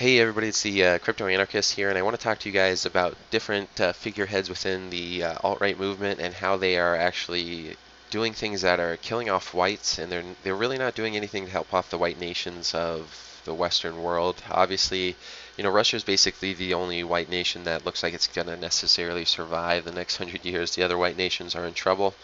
Hey everybody, it's the Crypto-Anarchist here, and I want to talk to you guys about different figureheads within the alt-right movement and how they are actually doing things that are killing off whites, and they're really not doing anything to help off the white nations of the Western world. Obviously, Russia is basically the only white nation that looks like it's going to necessarily survive the next 100 years. The other white nations are in trouble.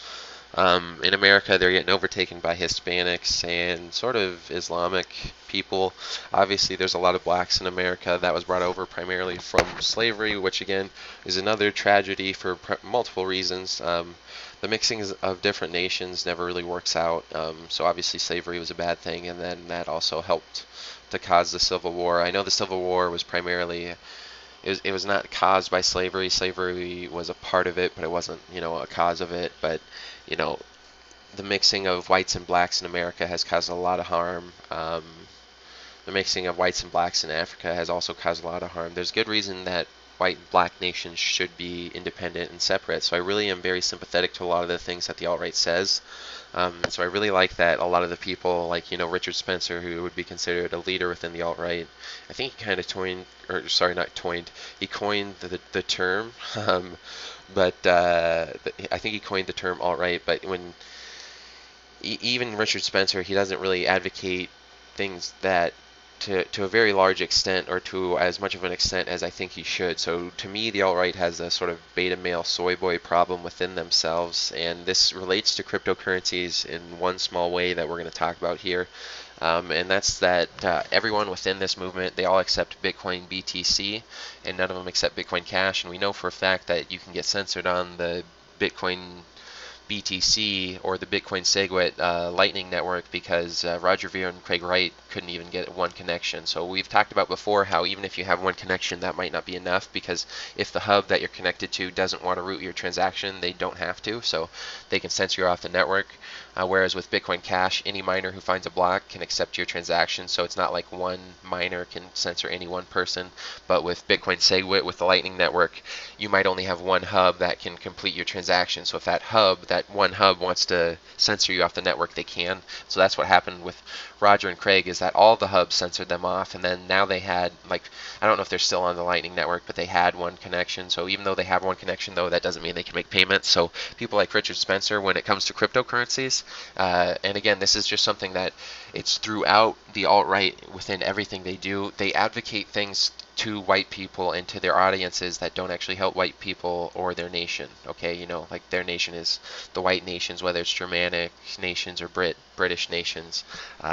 In America, they're getting overtaken by Hispanics and sort of Islamic people. Obviously, there's a lot of blacks in America that was brought over primarily from slavery, which again is another tragedy for multiple reasons. The mixing of different nations never really works out. So obviously, slavery was a bad thing, and then that also helped to cause the Civil War. I know the Civil War was primarily it was not caused by slavery. Slavery was a part of it, but it wasn't, a cause of it. But, you know, the mixing of whites and blacks in America has caused a lot of harm. The mixing of whites and blacks in Africa has also caused a lot of harm. There's good reason that white and black nations should be independent and separate. So I really am very sympathetic to a lot of the things that the alt-right says. So I really like that a lot of the people, like Richard Spencer, who would be considered a leader within the alt-right, I think he kind of he coined the term, but I think he coined the term alt-right. But when even Richard Spencer, he doesn't really advocate things that to a very large extent, or to as much of an extent as I think he should. So to me, the alt-right has a sort of beta male soy boy problem within themselves, and this relates to cryptocurrencies in one small way that we're going to talk about here. And that's that everyone within this movement, they all accept Bitcoin BTC, and none of them accept Bitcoin Cash. And we know for a fact that you can get censored on the Bitcoin BTC or the Bitcoin SegWit Lightning Network because Roger Ver and Craig Wright couldn't even get one connection. So we've talked about before how even if you have one connection, that might not be enough, because if the hub that you're connected to doesn't want to route your transaction, they don't have to, so they can censor you off the network. Whereas with Bitcoin Cash, any miner who finds a block can accept your transaction, so it's not like one miner can censor any one person. But with Bitcoin SegWit, with the Lightning Network, you might only have one hub that can complete your transaction. So if that one hub wants to censor you off the network, they can. So that's what happened with Roger and Craig, is that all the hubs censored them off, and then now they had, like, I don't know if they're still on the Lightning Network, but they had one connection. So even though they have one connection, though, that doesn't mean they can make payments. So people like Richard Spencer, when it comes to cryptocurrencies, and again, this is just something that it's throughout the alt-right within everything they do, they advocate things to white people and to their audiences that don't actually help white people or their nation. Okay, like their nation is the white nations, whether it's Germanic nations or British nations,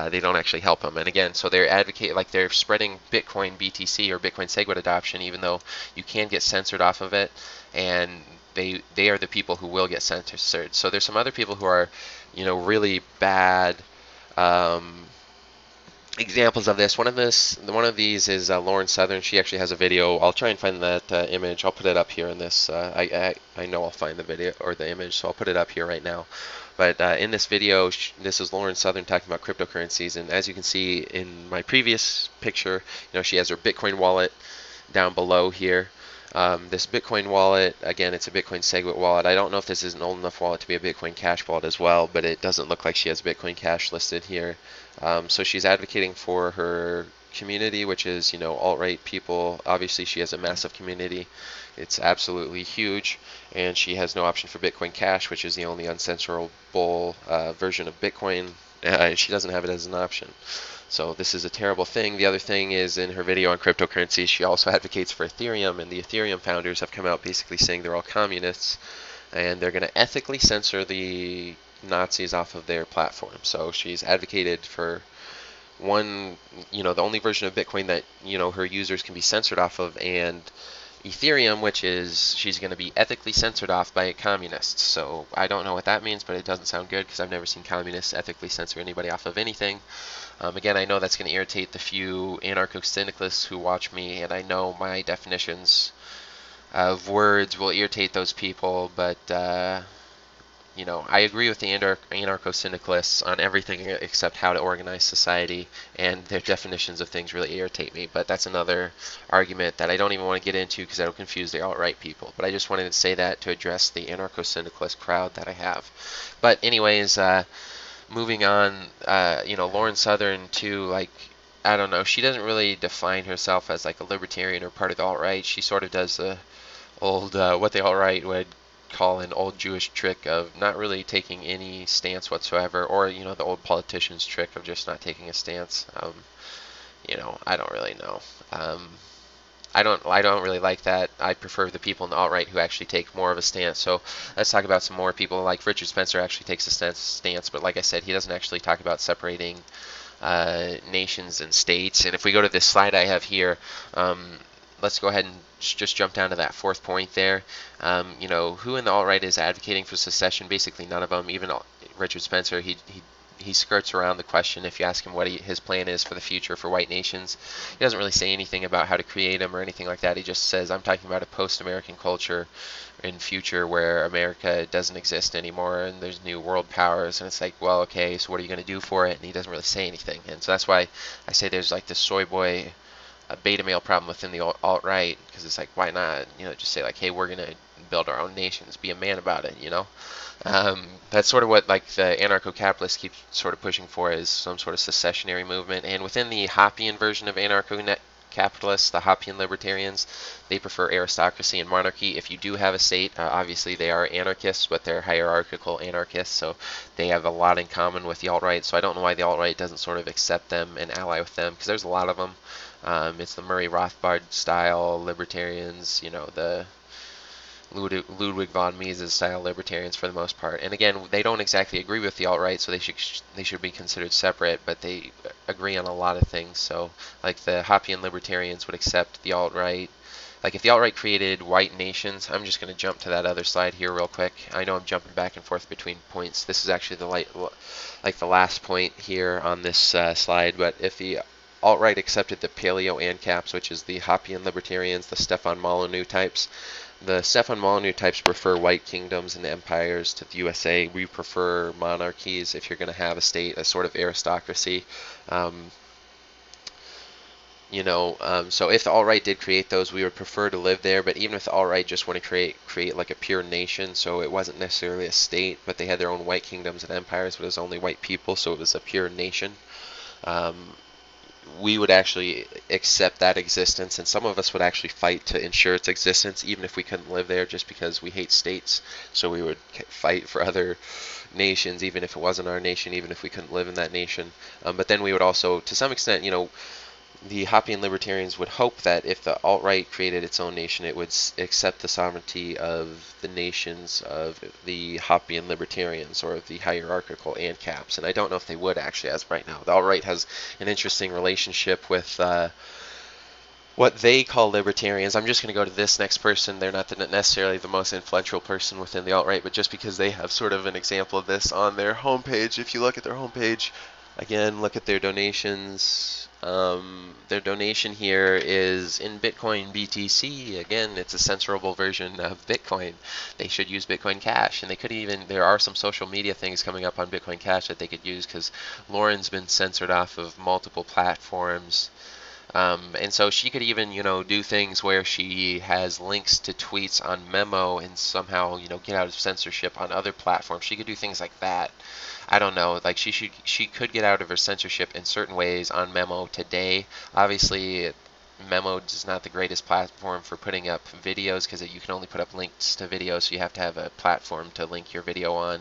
they don't actually help them. And again, so they're they're spreading Bitcoin BTC or Bitcoin SegWit adoption, even though you can get censored off of it, and they are the people who will get censored. So there's some other people who are, really bad examples of this. One of these is Lauren Southern. She actually has a video. I'll try and find that image. I'll put it up here in this. I know I'll find the video or the image, so I'll put it up here right now. But in this video, this is Lauren Southern talking about cryptocurrencies, and as you can see in my previous picture, she has her Bitcoin wallet down below here. This Bitcoin wallet, again, it's a Bitcoin SegWit wallet. I don't know if this is an old enough wallet to be a Bitcoin Cash wallet as well, but it doesn't look like she has Bitcoin Cash listed here. So she's advocating for her community, which is, alt-right people. Obviously, she has a massive community. It's absolutely huge, and she has no option for Bitcoin Cash, which is the only uncensorable version of Bitcoin. She doesn't have it as an option. So this is a terrible thing. The other thing is, in her video on cryptocurrencies, she also advocates for Ethereum, and the Ethereum founders have come out basically saying they're all communists, and they're going to ethically censor the Nazis off of their platform. So she's advocated for the only version of Bitcoin that, her users can be censored off of, and Ethereum, which is she's going to be ethically censored off by communists. So I don't know what that means, but it doesn't sound good, because I've never seen communists ethically censor anybody off of anything. Again, I know that's going to irritate the few anarcho-syndicalists who watch me, and I know my definitions of words will irritate those people, but I agree with the anarcho-syndicalists on everything except how to organize society, and their definitions of things really irritate me. But that's another argument that I don't even want to get into, because that'll confuse the alt-right people. But I just wanted to say that to address the anarcho-syndicalist crowd that I have. But anyways, moving on, Lauren Southern too, I don't know, she doesn't really define herself as like a libertarian or part of the alt-right. She sort of does the old, what the alt-right would call an old Jewish trick of not really taking any stance whatsoever, or, you know, the old politician's trick of just not taking a stance. You know, I don't really know. I don't really like that. I prefer the people in the alt-right who actually take more of a stance. So let's talk about some more people. Like Richard Spencer actually takes a stance, but like I said, he doesn't actually talk about separating nations and states. And if we go to this slide I have here, let's go ahead and just jump down to that fourth point there. You know, who in the alt-right is advocating for secession? Basically none of them. Even Richard Spencer, he skirts around the question. If you ask him what his plan is for the future for white nations, he doesn't really say anything about how to create them or anything like that. He just says, I'm talking about a post-American culture in future where America doesn't exist anymore and there's new world powers. And it's like, well, okay, so what are you going to do for it? And he doesn't really say anything. And so that's why I say there's like this soy boy beta male problem within the alt-right, because it's like, why not, you know, just say like, hey, we're going to build our own nations, be a man about it, you know. That's sort of what like the anarcho-capitalists keep sort of pushing for, is some sort of secessionary movement. And within the Hoppean version of anarcho-capitalists, the Hoppean Libertarians, they prefer aristocracy and monarchy. If you do have a state, obviously they are anarchists, but they're hierarchical anarchists, so they have a lot in common with the alt-right. So I don't know why the alt-right doesn't sort of accept them and ally with them, because there's a lot of them. It's the Murray Rothbard style libertarians, you know, the Ludwig von Mises style libertarians for the most part. And again, they don't exactly agree with the alt-right, so they should be considered separate, but they agree on a lot of things. So like the Hoppean libertarians would accept the alt-right. Like if the alt-right created white nations, I'm just going to jump to that other slide here real quick. I know I'm jumping back and forth between points. This is actually the last point here on this slide, but if the alt-right accepted the paleo-ancaps, which is the Hoppean libertarians, the Stefan Molyneux types. The Stefan Molyneux types prefer white kingdoms and empires to the USA. We prefer monarchies if you're going to have a state, a sort of aristocracy. You know, so if the alt-right did create those, we would prefer to live there. But even if the alt-right just want to create like a pure nation, so it wasn't necessarily a state, but they had their own white kingdoms and empires, but it was only white people, so it was a pure nation. We would actually accept that existence, and some of us would actually fight to ensure its existence, even if we couldn't live there, just because we hate states. So we would fight for other nations, even if it wasn't our nation, even if we couldn't live in that nation. But then we would also, to some extent, you know, the Hoppean libertarians would hope that if the alt-right created its own nation, it would accept the sovereignty of the nations of the Hoppean libertarians or the hierarchical ANCAPs. And I don't know if they would actually, as of right now. The alt-right has an interesting relationship with what they call libertarians. I'm just going to go to this next person. They're not necessarily the most influential person within the alt-right, but just because they have sort of an example of this on their homepage. If you look at their homepage, again, look at their donations. Their donation here is in Bitcoin BTC. Again, it's a censorable version of Bitcoin. They should use Bitcoin Cash, and they could even, there are some social media things coming up on Bitcoin Cash that they could use, because Lauren's been censored off of multiple platforms. And so she could even, you know, do things where she has links to tweets on Memo and somehow, you know, get out of censorship on other platforms. She could do things like that. I don't know, like she could get out of her censorship in certain ways on Memo today. Obviously, Memo is not the greatest platform for putting up videos, because you can only put up links to videos, so you have to have a platform to link your video on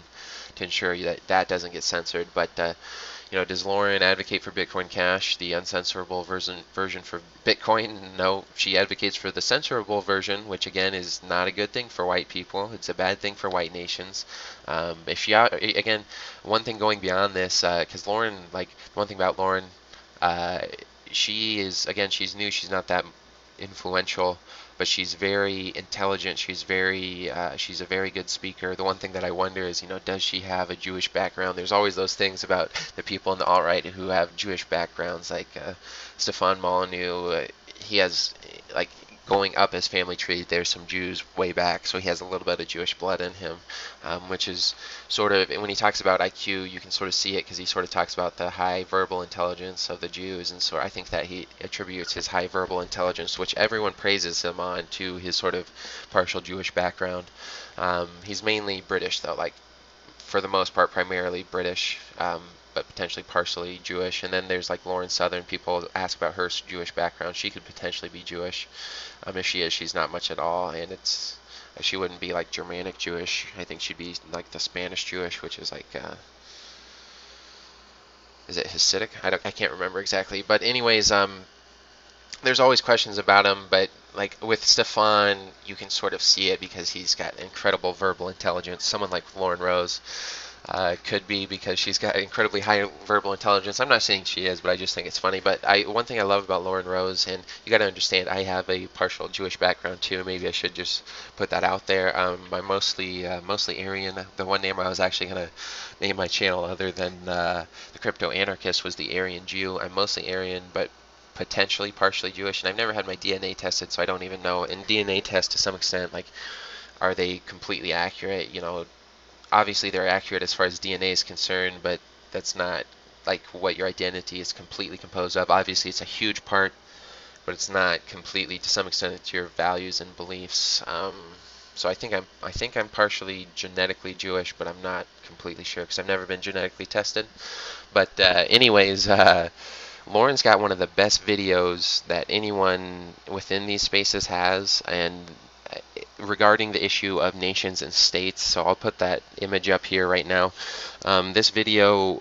to ensure that that doesn't get censored. But you know, does Lauren advocate for Bitcoin Cash, the uncensorable version for Bitcoin? No, she advocates for the censorable version, which again is not a good thing for white people. It's a bad thing for white nations. If she, again, one thing going beyond this, because Lauren, like, one thing about Lauren, she is, again, she's new, she's not that influential, but she's very intelligent. She's a very good speaker. The one thing that I wonder is, you know, does she have a Jewish background? There's always those things about the people in the alt-right who have Jewish backgrounds, like Stefan Molyneux. He has, like, going up his family tree, there's some Jews way back, so he has a little bit of Jewish blood in him, which is sort of, when he talks about IQ, you can sort of see it, because he sort of talks about the high verbal intelligence of the Jews, and so I think that he attributes his high verbal intelligence, which everyone praises him on, to his sort of partial Jewish background. He's mainly British, though, like, for the most part, primarily British. but potentially partially Jewish. And then there's like Lauren Southern. People ask about her Jewish background. She could potentially be Jewish. If she is, she's not much at all, and she wouldn't be like Germanic Jewish. I think she'd be like the Spanish Jewish, which is like is it Hasidic? I can't remember exactly. But anyways, there's always questions about him, but like with Stefan, you can sort of see it because he's got incredible verbal intelligence. Someone like Lauren Rose could be because she's got incredibly high verbal intelligence. I'm not saying she is, but I just think it's funny. But one thing I love about Lauren Rose, and you got to understand, I have a partial Jewish background too. Maybe I should just put that out there. I'm mostly Aryan. The one name I was actually gonna name my channel, other than the Crypto-Anarchist, was the Aryan Jew. I'm mostly Aryan, but potentially partially Jewish, and I've never had my DNA tested, so I don't even know. And DNA tests, to some extent, like, are they completely accurate? You know, obviously they're accurate as far as DNA is concerned, but that's not like what your identity is completely composed of. Obviously it's a huge part, but it's not completely. To some extent, it's your values and beliefs. So I think I'm partially genetically Jewish, but I'm not completely sure because I've never been genetically tested. But anyways, Lauren's got one of the best videos that anyone within these spaces has, and regarding the issue of nations and states. So I'll put that image up here right now. This video,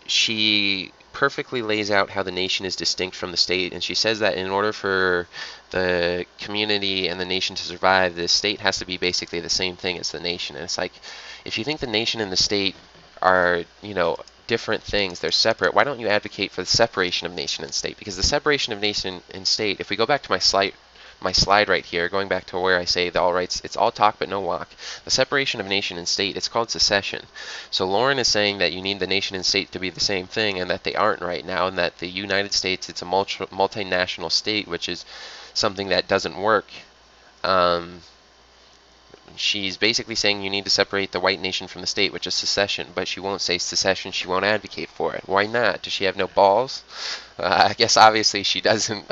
she perfectly lays out how the nation is distinct from the state, and she says that in order for the community and the nation to survive, the state has to be basically the same thing as the nation. And it's like, if you think the nation and the state are, you know, different things, they're separate, why don't you advocate for the separation of nation and state? Because the separation of nation and state, if we go back to my slide right here, going back to where I say the all rights, it's all talk but no walk. The separation of nation and state, it's called secession. So Lauren is saying that you need the nation and state to be the same thing, and that they aren't right now, and that the United States, it's a multinational state, which is something that doesn't work. She's basically saying you need to separate the white nation from the state, which is secession, but she won't say secession. She won't advocate for it. Why not? Does she have no balls? I guess obviously she doesn't,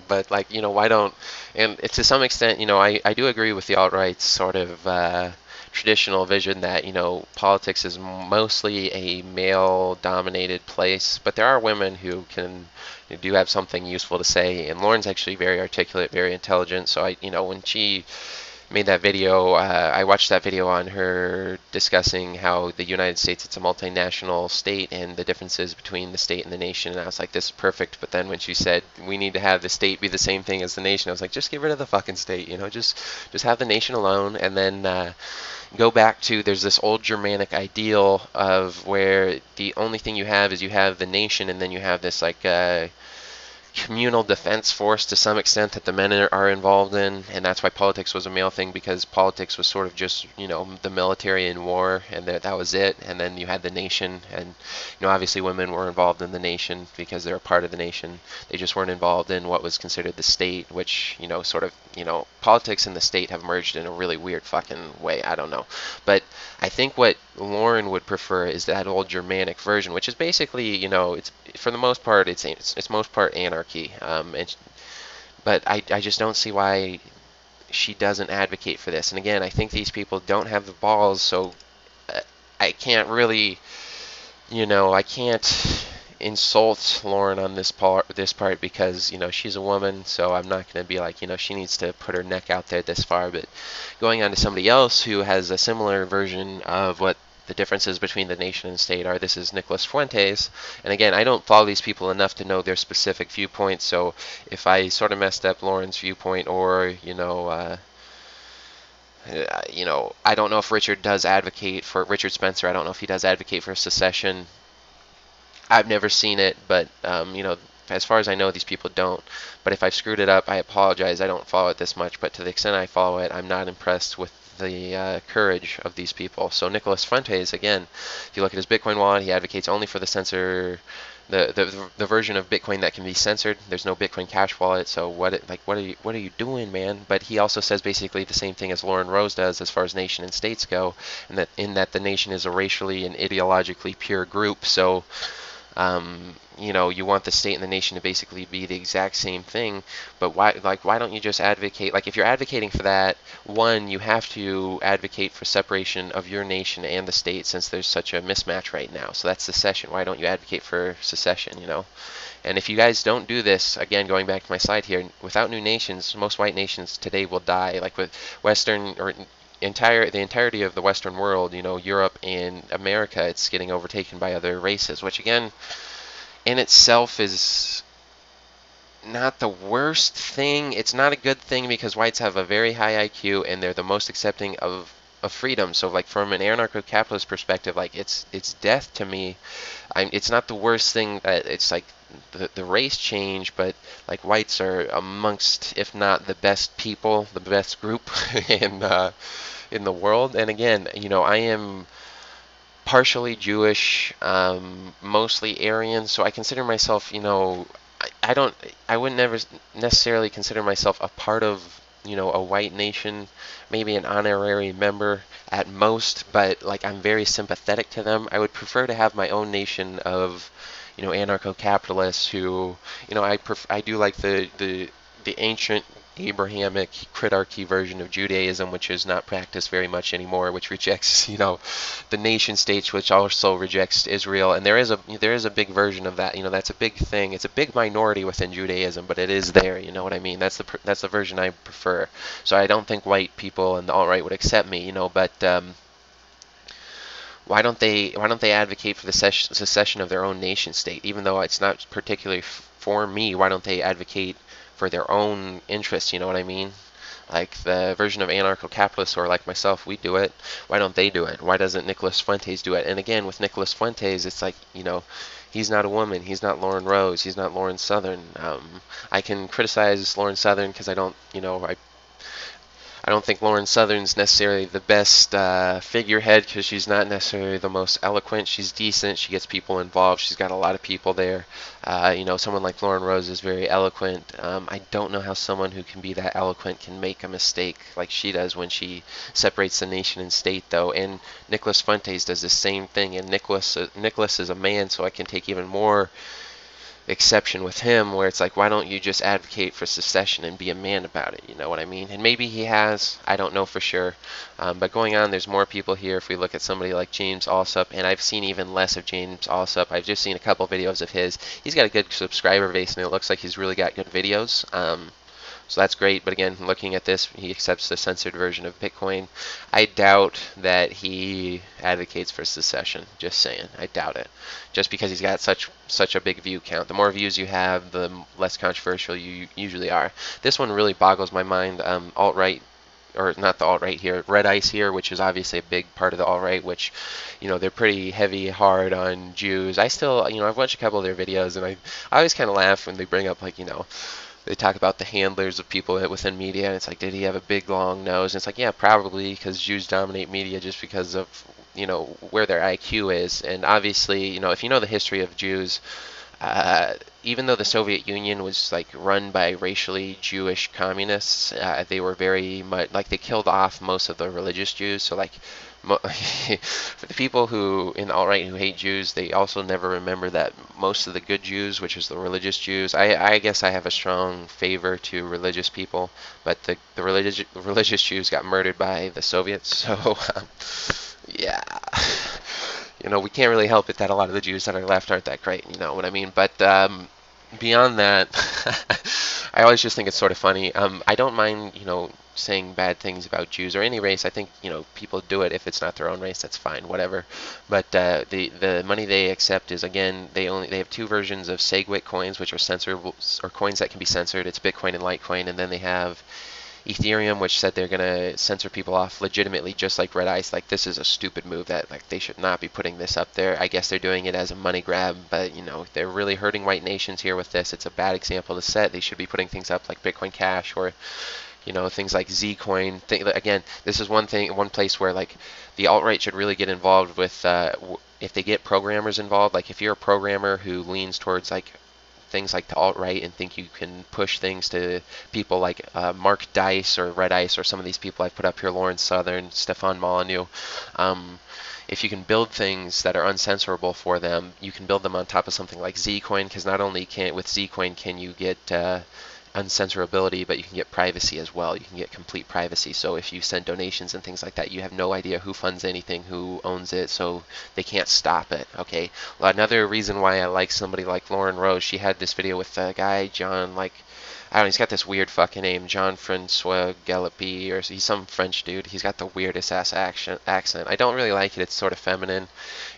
but like, you know, why don't, and to some extent, you know, I do agree with the alt-right's sort of traditional vision that, you know, politics is mostly a male-dominated place, but there are women who do have something useful to say, and Lauren's actually very articulate, very intelligent, so you know, when she made that video, I watched that video on her discussing how the United States, it's a multinational state, and the differences between the state and the nation, and I was like, this is perfect. But then when she said we need to have the state be the same thing as the nation, I was like, just get rid of the fucking state, you know, just have the nation alone, and then go back to, there's this old Germanic ideal of where the only thing you have is you have the nation, and then you have this like communal defense force to some extent that the men are involved in, and that's why politics was a male thing, because politics was sort of just, you know, the military and war, and that was it. And then you had the nation, and, you know, obviously women were involved in the nation because they're a part of the nation. They just weren't involved in what was considered the state, which, you know, sort of, you know, politics and the state have merged in a really weird fucking way. I don't know, but I think what Lauren would prefer is that old Germanic version, which is basically, you know, it's for the most part, it's most part anarchy. But I just don't see why she doesn't advocate for this. And again, I think these people don't have the balls, so I can't really, you know, I can't insult Lauren on this part because, you know, she's a woman, so I'm not going to be like, you know, she needs to put her neck out there this far. But going on to somebody else who has a similar version of what the differences between the nation and state are, this is Nicolas Fuentes. And again, I don't follow these people enough to know their specific viewpoints, so if I sort of messed up Lauren's viewpoint, or, you know, I don't know if Richard Spencer, I don't know if he does advocate for secession. I've never seen it, but, you know, as far as I know, these people don't. But if I've screwed it up, I apologize. I don't follow it this much, but to the extent I follow it, I'm not impressed with the courage of these people. So Nicolas Fuentes, again, if you look at his Bitcoin wallet, he advocates only for the censor, the version of Bitcoin that can be censored. There's no Bitcoin Cash wallet, so what are you doing, man? But he also says basically the same thing as Lauren Rose does as far as nation and states go, and that the nation is a racially and ideologically pure group. So You know, you want the state and the nation to basically be the exact same thing, but why don't you just advocate, like if you're advocating for that, one, you have to advocate for separation of your nation and the state since there's such a mismatch right now. So that's secession. Why don't you advocate for secession, you know? And if you guys don't do this, again, going back to my slide here, without new nations, most white nations today will die. Like with Western or the entirety of the Western world, you know, Europe and America, it's getting overtaken by other races, which again, in itself is not the worst thing. It's not a good thing because whites have a very high IQ and they're the most accepting of freedom. So like from an anarcho-capitalist perspective, like it's death to me. It's not the worst thing that it's like the race change, but like whites are amongst, if not the best people, the best group in the world. And again, you know, I am partially Jewish, mostly Aryan, so I consider myself, you know, I wouldn't never necessarily consider myself a part of, you know, a white nation, maybe an honorary member at most, but like I'm very sympathetic to them. I would prefer to have my own nation of, you know, anarcho-capitalists who, you know, I do like the ancient Abrahamic critarchy version of Judaism, which is not practiced very much anymore, which rejects, you know, the nation states, which also rejects Israel. And there is a big version of that. You know, that's a big thing. It's a big minority within Judaism, but it is there. You know what I mean? That's the version I prefer. So I don't think white people and the alt-right would accept me. You know, but why don't they advocate for the secession of their own nation state, even though it's not particularly for me? Why don't they advocate for their own interests, you know what I mean? Like the version of anarcho-capitalists or like myself, we do it. Why don't they do it? Why doesn't Nicolas Fuentes do it? And again, with Nicolas Fuentes, it's like, you know, he's not a woman. He's not Lauren Rose. He's not Lauren Southern. I can criticize Lauren Southern because I don't, you know, I don't think Lauren Southern's necessarily the best figurehead because she's not necessarily the most eloquent. She's decent. She gets people involved. She's got a lot of people there. You know, someone like Lauren Rose is very eloquent. I don't know how someone who can be that eloquent can make a mistake like she does when she separates the nation and state, though. And Nicolas Fuentes does the same thing. And Nicolas is a man, so I can take even more exception with him, where it's like, why don't you just advocate for secession and be a man about it, you know what I mean? And maybe he has, I don't know for sure, but going on, there's more people here. If we look at somebody like James Alsop, and I've seen even less of James Alsop, I've just seen a couple videos of his. He's got a good subscriber base, and it looks like he's really got good videos. So that's great, but again, looking at this, he accepts the censored version of Bitcoin. I doubt that he advocates for secession, just saying. I doubt it. Just because he's got such a big view count. The more views you have, the less controversial you usually are. This one really boggles my mind. Alt-right, or not the alt-right here, Red Ice here, which is obviously a big part of the alt-right, which, you know, they're pretty heavy, hard on Jews. I still, you know, I've watched a couple of their videos, and I always kind of laugh when they bring up, like, you know, they talk about the handlers of people within media, and it's like, did he have a big, long nose? And it's like, yeah, probably, because Jews dominate media just because of, you know, where their IQ is. And obviously, you know, if you know the history of Jews, even though the Soviet Union was like run by racially Jewish communists, they were very much like they killed off most of the religious Jews. So like for the people who in the alt-right who hate Jews, they also never remember that most of the good Jews, which is the religious Jews, I guess I have a strong favor to religious people, but the religious Jews got murdered by the Soviets. So yeah. You know, we can't really help it that a lot of the Jews that are left aren't that great, you know what I mean? But beyond that, I always just think it's sort of funny. I don't mind, you know, saying bad things about Jews or any race. I think, you know, people do it. If it's not their own race, that's fine, whatever. But the money they accept is, again, they have two versions of SegWit coins, which are censorable, or coins that can be censored. It's Bitcoin and Litecoin, and then they have Ethereum, which said they're gonna censor people off legitimately, just like Red Ice. Like, this is a stupid move that, like, they should not be putting this up there. I guess they're doing it as a money grab, but, you know, they're really hurting white nations here with this. It's a bad example to set. They should be putting things up like Bitcoin Cash or, you know, things like Zcoin. Again, this is one place where, like, the alt-right should really get involved with, if they get programmers involved. Like, if you're a programmer who leans towards, like, things like the alt-right and think you can push things to people like Mark Dice or Red Ice or some of these people I've put up here, Lawrence Southern, Stefan Molyneux. If you can build things that are uncensorable for them, you can build them on top of something like Zcoin, because not only with Zcoin can you get uncensorability, but you can get privacy as well. You can get complete privacy. So if you send donations and things like that, you have no idea who funds anything, who owns it, so they can't stop it. Okay. Well, another reason why I like somebody like Lauren Rose, she had this video with a guy, John, like, I don't know, he's got this weird fucking name, Jean-Francois Gallipy, or he's some French dude. He's got the weirdest ass accent. I don't really like it. It's sort of feminine,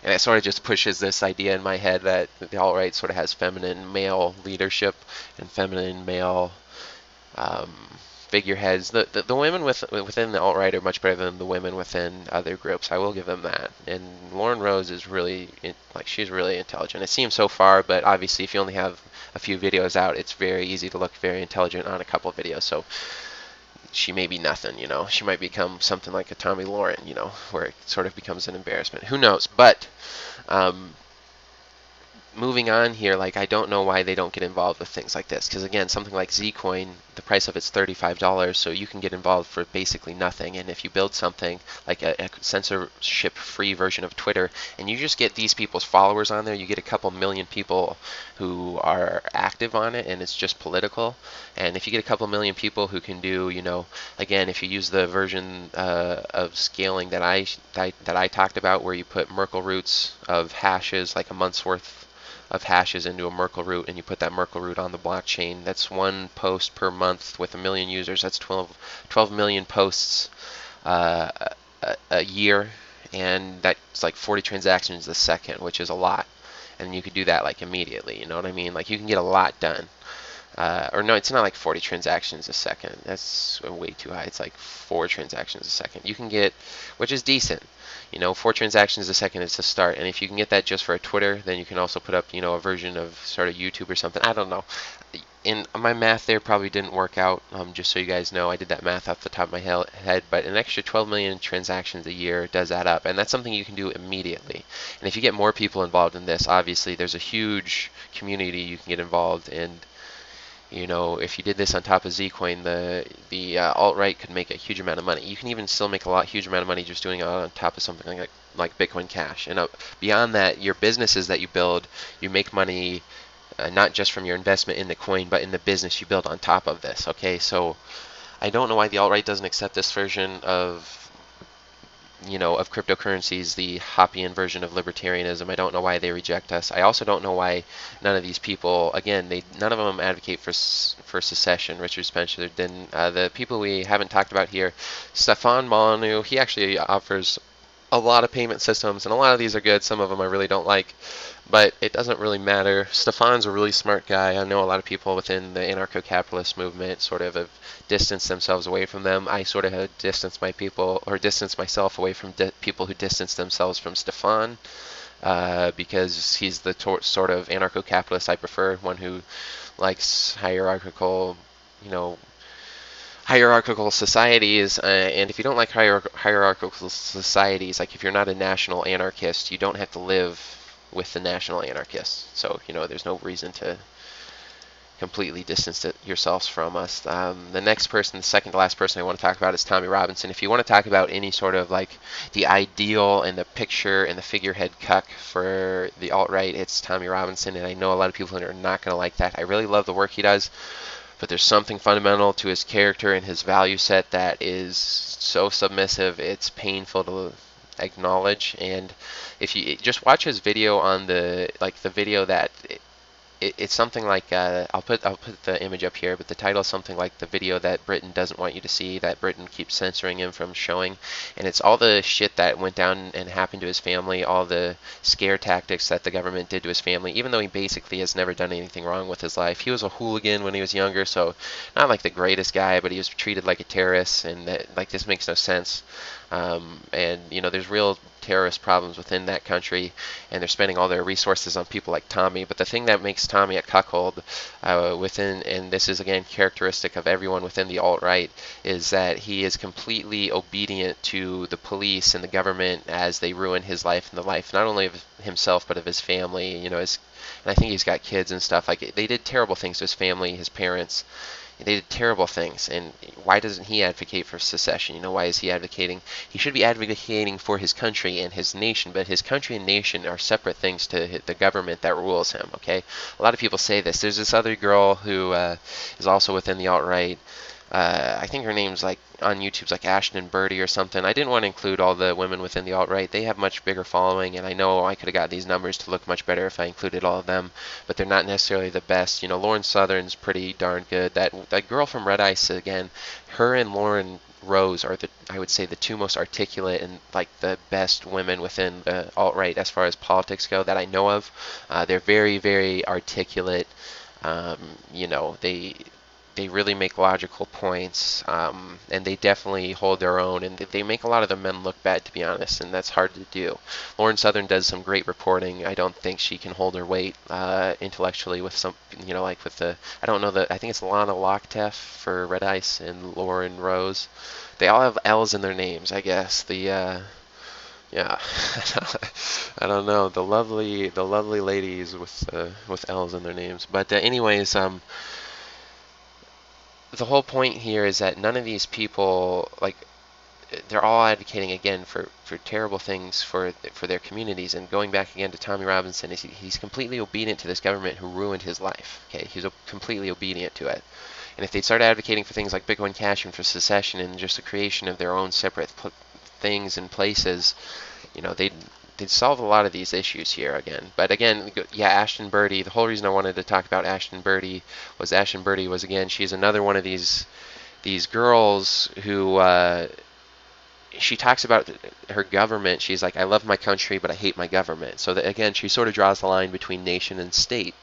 and it sort of just pushes this idea in my head that the alt-right sort of has feminine male leadership and feminine male figureheads. The women within the alt-right are much better than the women within other groups. I will give them that. And Lauren Rose is really, she's really intelligent. It seems so far, but obviously if you only have a few videos out, it's very easy to look very intelligent on a couple of videos. So she may be nothing, you know. She might become something like a Tommy Lauren, you know, where it sort of becomes an embarrassment. Who knows? But moving on here, like, I don't know why they don't get involved with things like this, because again, something like Zcoin, the price of it's $35, so you can get involved for basically nothing. And if you build something like a censorship-free version of Twitter, and you just get these people's followers on there, you get a couple million people who are active on it, and it's just political. And if you get a couple million people who can do, you know, again, if you use the version of scaling that I talked about, where you put Merkle roots of hashes, like a month's worth of hashes into a Merkle root, and you put that Merkle root on the blockchain, that's one post per month with 1 million users. That's 12 million posts a year, and that's like 40 transactions a second, which is a lot. And you could do that like immediately, you know what I mean? Like, you can get a lot done. Or no, it's not like 40 transactions a second. That's way too high. It's like 4 transactions a second. You can get, which is decent. You know, 4 transactions a second is the start. And if you can get that just for a Twitter, then you can also put up, you know, a version of sort of YouTube or something. I don't know. In my math there probably didn't work out, just so you guys know. I did that math off the top of my head, but an extra 12 million transactions a year does add up, and that's something you can do immediately. And if you get more people involved in this, obviously there's a huge community you can get involved in. You know, if you did this on top of Zcoin, the alt-right could make a huge amount of money. You can even still make huge amount of money just doing it on top of something like Bitcoin Cash. And beyond that, your businesses that you build, you make money not just from your investment in the coin, but in the business you build on top of this. Okay, so I don't know why the alt-right doesn't accept this version of, you know, of cryptocurrencies, the Hoppean version of libertarianism. I don't know why they reject us. I also don't know why none of these people, again, none of them advocate for secession. Richard Spencer didn't. The people we haven't talked about here, Stefan Molyneux, he actually offers a lot of payment systems, and a lot of these are good. Some of them I really don't like, but it doesn't really matter. Stefan's a really smart guy. I know a lot of people within the anarcho-capitalist movement sort of have distanced themselves away from them. I sort of have distanced myself away from people who distance themselves from Stefan, because he's the sort of anarcho-capitalist I prefer, one who likes hierarchical, you know, hierarchical societies, and if you don't like hierarchical societies, like if you're not a national anarchist, you don't have to live with the national anarchists. So, you know, there's no reason to completely distance yourselves from us. The next person, the second to last person I want to talk about is Tommy Robinson. If you want to talk about any sort of like the ideal and the picture and the figurehead cuck for the alt-right, it's Tommy Robinson, and I know a lot of people are not going to like that. I really love the work he does, but there's something fundamental to his character and his value set that is so submissive, it's painful to acknowledge. And if you just watch his video on the video that it's something like I'll put the image up here, but the title is something like the video that Britain doesn't want you to see, that Britain keeps censoring him from showing. And it's all the shit that went down and happened to his family, all the scare tactics that the government did to his family, even though he basically has never done anything wrong with his life. He was a hooligan when he was younger, so not like the greatest guy, but he was treated like a terrorist, and that, like, this makes no sense. And there's real terrorist problems within that country, and they're spending all their resources on people like Tommy. But the thing that makes Tommy a cuckold within, and this is again characteristic of everyone within the alt-right, is that he is completely obedient to the police and the government as they ruin his life and the life not only of himself but of his family. And I think he's got kids and stuff. Like, they did terrible things to his family, his parents. They did terrible things, and why doesn't he advocate for secession? Why is he advocating? He should be advocating for his country and his nation, but his country and nation are separate things to the government that rules him, okay? A lot of people say this. There's this other girl who is also within the alt-right. I think her name's like on YouTube's like Ashton Birdie or something. I didn't want to include all the women within the alt-right. They have much bigger following, and I know I could have got these numbers to look much better if I included all of them, but they're not necessarily the best. Lauren Southern's pretty darn good. That girl from Red Ice, again, her and Lauren Rose are I would say the two most articulate and like the best women within the alt-right as far as politics go that I know of. They're very, very articulate. They really make logical points, and they definitely hold their own, and they make a lot of the men look bad, to be honest, and that's hard to do. Lauren Southern does some great reporting. I don't think she can hold her weight intellectually with some, like with I don't know, I think it's Lana Lockteff for Red Ice and Lauren Rose. They all have L's in their names, I guess. Yeah, I don't know, the lovely ladies with L's in their names. But anyways, the whole point here is that none of these people, like, they're all advocating again for terrible things for their communities. And going back again to Tommy Robinson, he's completely obedient to this government who ruined his life. Okay, he's completely obedient to it. And if they start advocating for things like Bitcoin Cash and for secession and just the creation of their own separate things and places, they'd solve a lot of these issues here again. But again, yeah, Ashton Birdie, the whole reason I wanted to talk about Ashton Birdie was again, she's another one of these girls who she talks about her government. She's like, I love my country, but I hate my government. So that, again, she sort of draws the line between nation and state.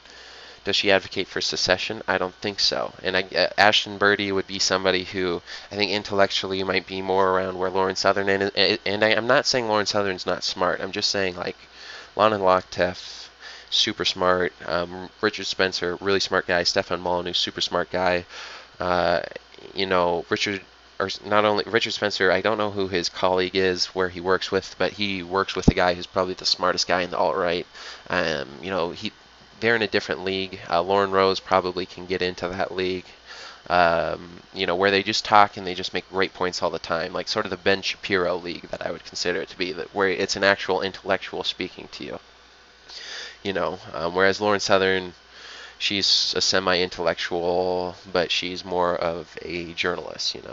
Does she advocate for secession? I don't think so. And Ashton Birdie would be somebody who I think intellectually might be more around where Lauren Southern is. And I'm not saying Lauren Southern's not smart. I'm just saying, like, Lana Lockteff, super smart. Richard Spencer, really smart guy. Stefan Molyneux, super smart guy. Richard Spencer, I don't know who his colleague is, where he works with, but he works with a guy who's probably the smartest guy in the alt-right. They're in a different league. Lauren Rose probably can get into that league, where they just talk and they just make great points all the time, like sort of the Ben Shapiro league that I would consider it to be, where it's an actual intellectual speaking to you. Whereas Lauren Southern, she's a semi-intellectual, but she's more of a journalist, and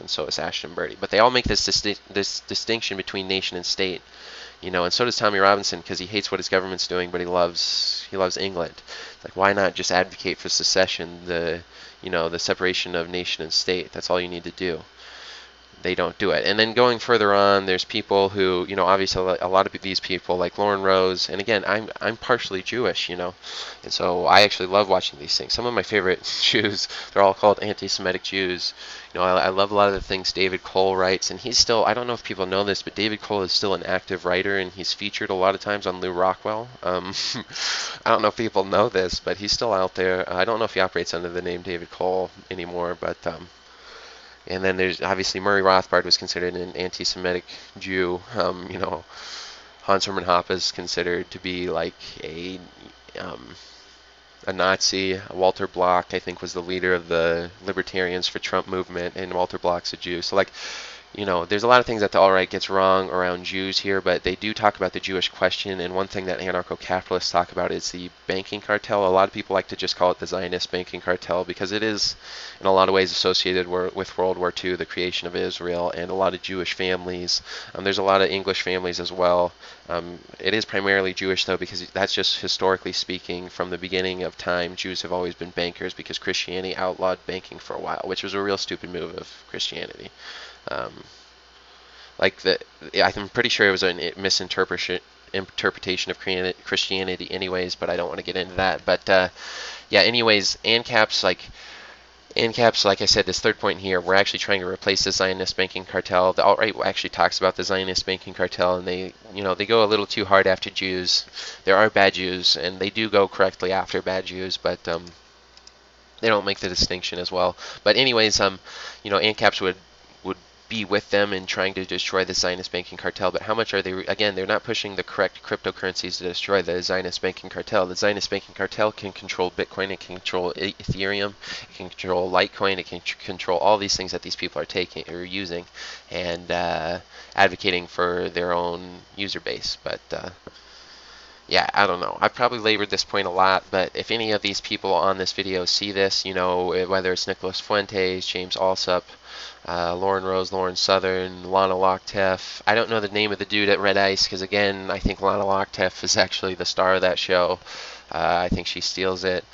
so is Ashton Birdie. But they all make this distinction between nation and state. And so does Tommy Robinson, because he hates what his government's doing, but he loves England. It's like, why not just advocate for secession, the separation of nation and state? That's all you need to do. They don't do it. And then going further on, there's people who, obviously a lot of these people, like Lauren Rose, and again, I'm partially Jewish, and so I actually love watching these things. Some of my favorite Jews, they're all called anti-Semitic Jews. I love a lot of the things David Cole writes, and he's still, I don't know if people know this, but David Cole is still an active writer, and he's featured a lot of times on Lew Rockwell. I don't know if people know this, but he's still out there. I don't know if he operates under the name David Cole anymore, but and then there's obviously Murray Rothbard was considered an anti-Semitic Jew. Hans Hermann Hoppe is considered to be like a Nazi. Walter Block, I think, was the leader of the Libertarians for Trump movement, and Walter Block's a Jew. So, like, there's a lot of things that the alt-right gets wrong around Jews here, but they do talk about the Jewish question, and one thing that anarcho-capitalists talk about is the banking cartel. A lot of people like to just call it the Zionist banking cartel, because it is, in a lot of ways, associated with World War II, the creation of Israel, and a lot of Jewish families. There's a lot of English families as well. It is primarily Jewish, though, because that's just historically speaking, from the beginning of time, Jews have always been bankers, because Christianity outlawed banking for a while, which was a real stupid move of Christianity. I'm pretty sure it was a misinterpretation of Christianity anyways, but I don't want to get into that. But anyways, ANCAP's, like, ANCAPs, like I said, this third point here, we're actually trying to replace the Zionist banking cartel. The alt-right actually talks about the Zionist banking cartel, and they go a little too hard after Jews. There are bad Jews, and they do go correctly after bad Jews, but they don't make the distinction as well. But anyways, ANCAPs would be with them in trying to destroy the Zionist banking cartel, but how much are they? Again, they're not pushing the correct cryptocurrencies to destroy the Zionist banking cartel. The Zionist banking cartel can control Bitcoin, it can control Ethereum, it can control Litecoin, it can control all these things that these people are taking or using and advocating for their own user base. But yeah, I don't know. I've probably labored this point a lot, but if any of these people on this video see this, whether it's Nicolas Fuentes, James Alsop, Lauren Rose, Lauren Southern, Lana Lochtef. I don't know the name of the dude at Red Ice because, again, I think Lana Lochtef is actually the star of that show. I think she steals it.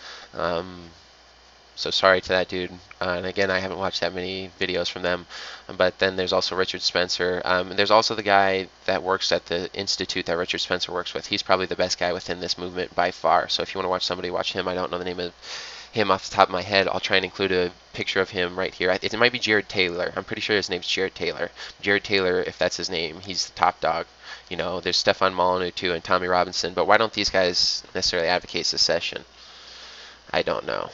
So sorry to that dude. And again, I haven't watched that many videos from them. But then there's also Richard Spencer. And there's also the guy that works at the institute that Richard Spencer works with. He's probably the best guy within this movement by far. So if you want to watch somebody, watch him. I don't know the name of him off the top of my head. I'll try and include a picture of him right here. It might be Jared Taylor. I'm pretty sure his name's Jared Taylor. Jared Taylor, if that's his name, he's the top dog. There's Stefan Molyneux too and Tommy Robinson. But why don't these guys necessarily advocate secession? I don't know.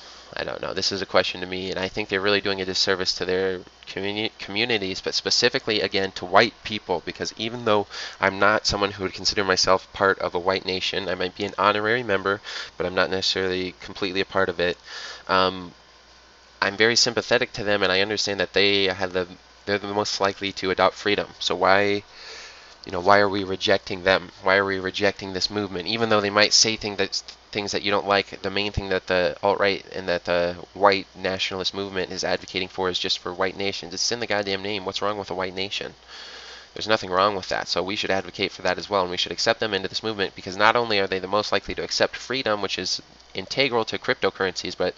This is a question to me, and I think they're really doing a disservice to their communities, but specifically, again, to white people, because even though I'm not someone who would consider myself part of a white nation, I might be an honorary member, but I'm not necessarily completely a part of it. I'm very sympathetic to them, and I understand that they're the most likely to adopt freedom. So why are we rejecting them? Why are we rejecting this movement? Even though they might say things that you don't like, the main thing that the alt-right and that the white nationalist movement is advocating for is just for white nations. It's in the goddamn name. What's wrong with a white nation? There's nothing wrong with that. So we should advocate for that as well, and we should accept them into this movement, because not only are they the most likely to accept freedom, which is integral to cryptocurrencies, but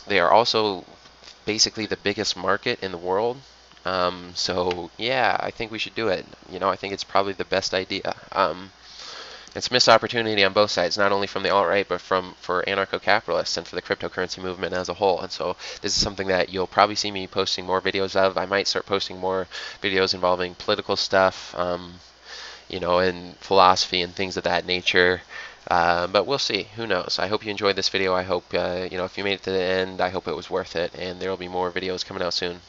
they are also basically the biggest market in the world. So yeah, I think we should do it. I think it's probably the best idea. It's a missed opportunity on both sides, not only from the alt-right, but for anarcho-capitalists and for the cryptocurrency movement as a whole. And so this is something that you'll probably see me posting more videos of. I might start posting more videos involving political stuff, and philosophy and things of that nature. But we'll see. Who knows? I hope you enjoyed this video. I hope, if you made it to the end, I hope it was worth it. And there will be more videos coming out soon.